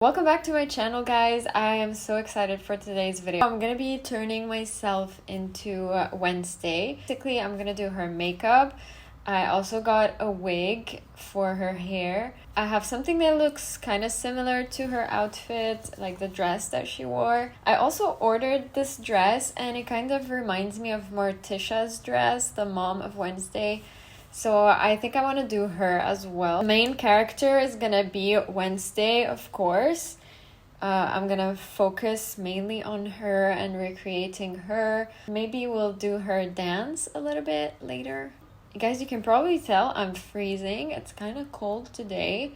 Welcome back to my channel, guys. I am so excited for today's video. I'm gonna be turning myself into Wednesday. Basically, I'm gonna do her makeup. I also got a wig for her hair. I have something that looks kind of similar to her outfit, like the dress that she wore. I also ordered this dress and it kind of reminds me of Morticia's dress, the mom of Wednesday. So I think I want to do her as well. The main character is gonna be Wednesday, of course. I'm gonna focus mainly on her and recreating her. Maybe we'll do her dance a little bit later. Guys, you can probably tell I'm freezing. It's kind of cold today.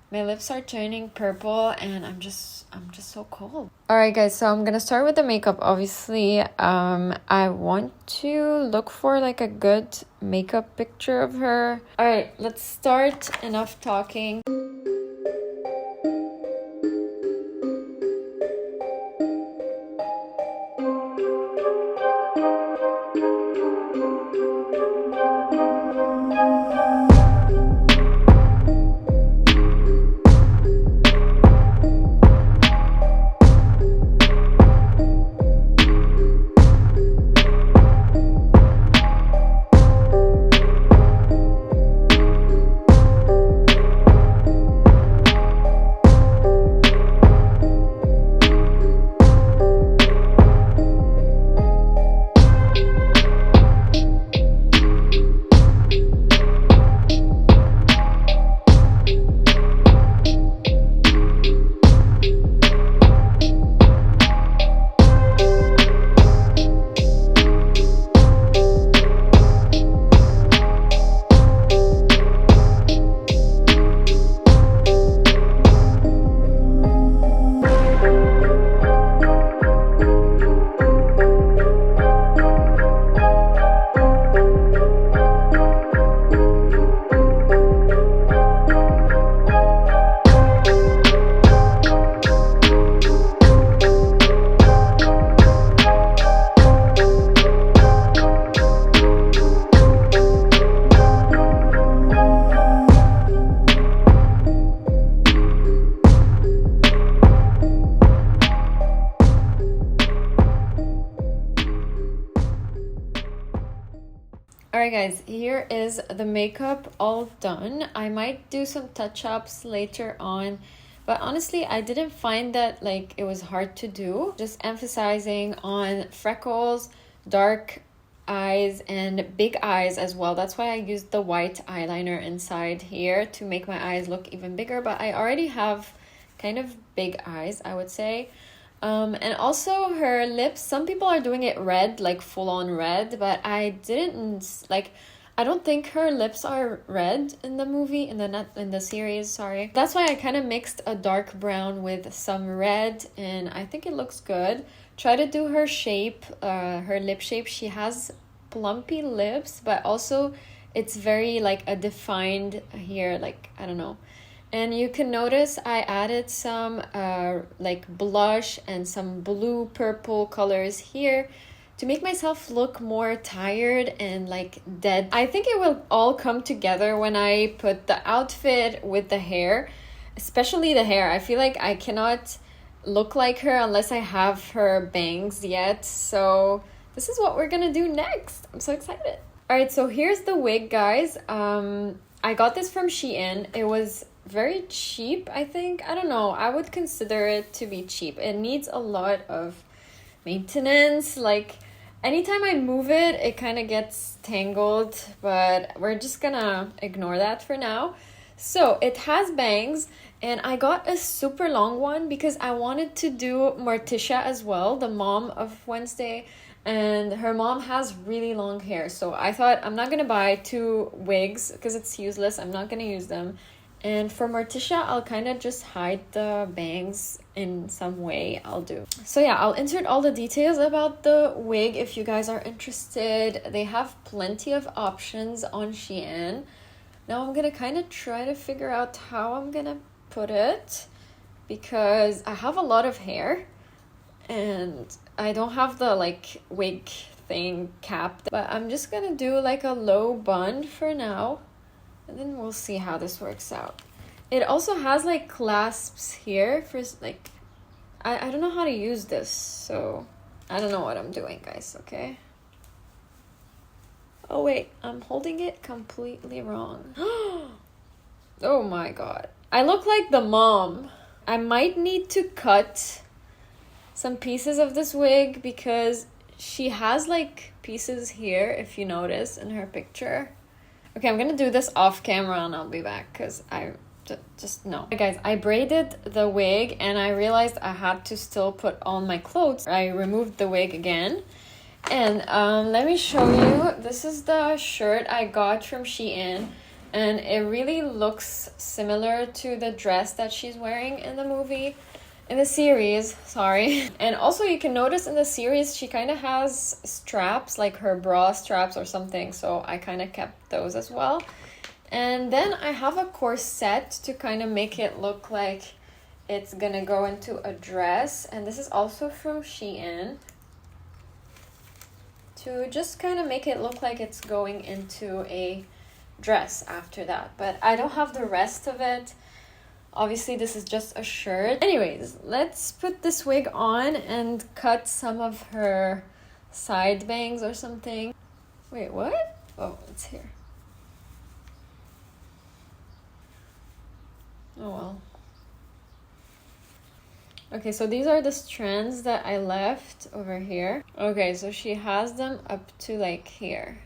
My lips are turning purple and I'm just so cold. All right, guys, so I'm gonna start with the makeup. Obviously, I want to look for like a good makeup picture of her. All right, let's start. Enough talking. Alright guys, here is the makeup all done. I might do some touch-ups later on, but honestly I didn't find that like it was hard to do. Just emphasizing on freckles, dark eyes, and big eyes as well. That's why I used the white eyeliner inside here to make my eyes look even bigger, but I already have kind of big eyes, I would say. And also her lips, some people are doing it red, like full-on red, but I didn't like. I don't think her lips are red in the movie, in the series, sorry. That's why I kind of mixed a dark brown with some red, and I think it looks good. Try to do her shape, her lip shape. She has plumpy lips, but also it's very like a defined here, like I don't know. And you can notice I added some like blush and some blue purple colors here to make myself look more tired and like dead. I think it will all come together when I put the outfit with the hair, especially the hair. I feel like I cannot look like her unless I have her bangs yet. So this is what we're gonna do next. I'm so excited. All right, so here's the wig, guys. I got this from Shein. It was very cheap, I think. I don't know, I would consider it to be cheap. It needs a lot of maintenance. Like anytime I move it, it kind of gets tangled, but we're just gonna ignore that for now. So it has bangs, and I got a super long one because I wanted to do Morticia as well, the mom of Wednesday, and her mom has really long hair. So I thought I'm not gonna buy two wigs because it's useless. I'm not gonna use them. And for Morticia, I'll kind of just hide the bangs in some way. I'll do. So yeah, I'll insert all the details about the wig if you guys are interested. They have plenty of options on Shein. Now I'm gonna kind of try to figure out how I'm gonna put it because I have a lot of hair and I don't have the like wig thing capped. But I'm just gonna do like a low bun for now. And then we'll see how this works out. It also has like clasps here for like, I don't know how to use this, so I don't know what I'm doing, guys, okay? Oh wait, I'm holding it completely wrong. Oh my god. I look like the mom. I might need to cut some pieces of this wig because she has like pieces here, if you notice in her picture. Okay, I'm gonna do this off camera and I'll be back because I just no. Hey guys, I braided the wig and I realized I had to still put on my clothes. I removed the wig again. And let me show you. This is the shirt I got from Shein. And it really looks similar to the dress that she's wearing in the movie. In the series, sorry. And also you can notice in the series she kind of has straps, like her bra straps or something. So I kind of kept those as well. And then I have a corset to kind of make it look like it's gonna go into a dress. And this is also from Shein. To just kind of make it look like it's going into a dress after that. But I don't have the rest of it. Obviously, this is just a shirt. Anyways, let's put this wig on and cut some of her side bangs or something. Wait, what? Oh, it's here. Oh well. Okay, so these are the strands that I left over here. Okay, so she has them up to like here.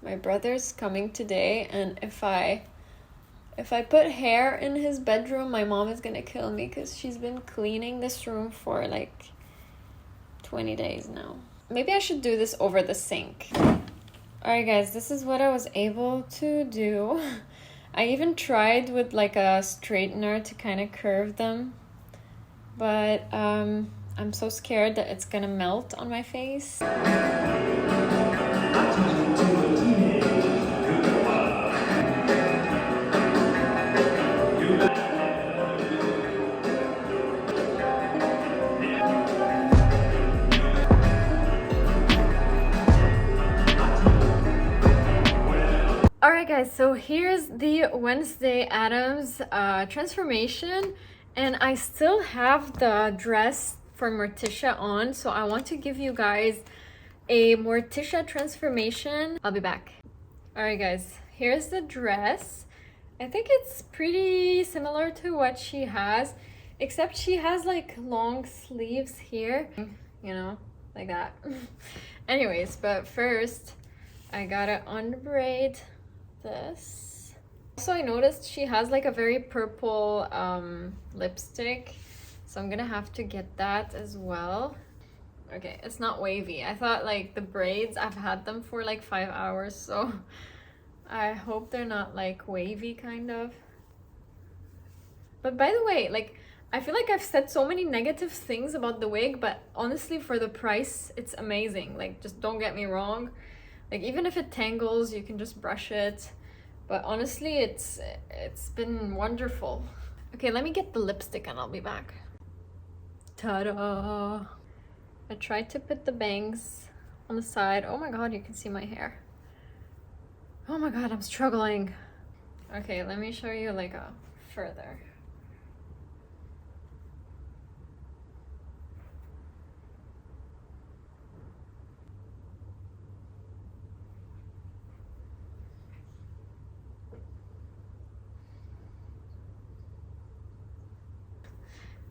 My brother's coming today, and if I put hair in his bedroom, my mom is gonna kill me because she's been cleaning this room for like 20 days now. Maybe I should do this over the sink. Alright guys, this is what I was able to do. I even tried with like a straightener to kind of curve them. But I'm so scared that it's gonna melt on my face. Alright guys, so here's the Wednesday Addams transformation, and I still have the dress for Morticia on, so I want to give you guys a Morticia transformation. I'll be back. Alright guys, here's the dress. I think it's pretty similar to what she has, except she has like long sleeves here, you know, like that. Anyways, but first I gotta unbraid this. Also, I noticed she has like a very purple lipstick, so I'm gonna have to get that as well. Okay, it's not wavy. I thought like the braids, I've had them for like 5 hours, so I hope they're not like wavy kind of. But by the way, like I feel like I've said so many negative things about the wig, but honestly for the price it's amazing. Like, just don't get me wrong. Like, even if it tangles, you can just brush it. But honestly, it's been wonderful. Okay, let me get the lipstick and I'll be back. Ta-da! I tried to put the bangs on the side. Oh my god, you can see my hair. Oh my god, I'm struggling. Okay, let me show you like a further.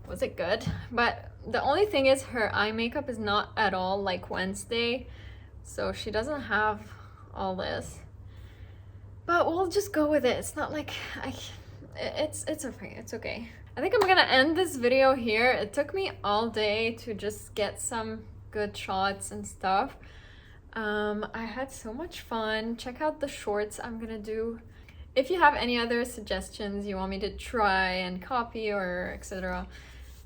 Was it good? But the only thing is her eye makeup is not at all like Wednesday, so she doesn't have all this. But we'll just go with it. It's not like it's okay. It's okay. I think I'm gonna end this video here. It took me all day to just get some good shots and stuff. I had so much fun. Check out the shorts I'm gonna do. If you have any other suggestions you want me to try and copy or etc.,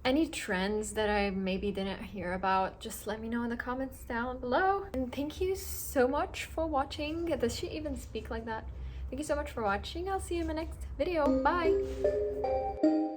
any trends that I maybe didn't hear about, just let me know in the comments down below. And thank you so much for watching. Does she even speak like that? Thank you so much for watching. I'll see you in my next video. Bye!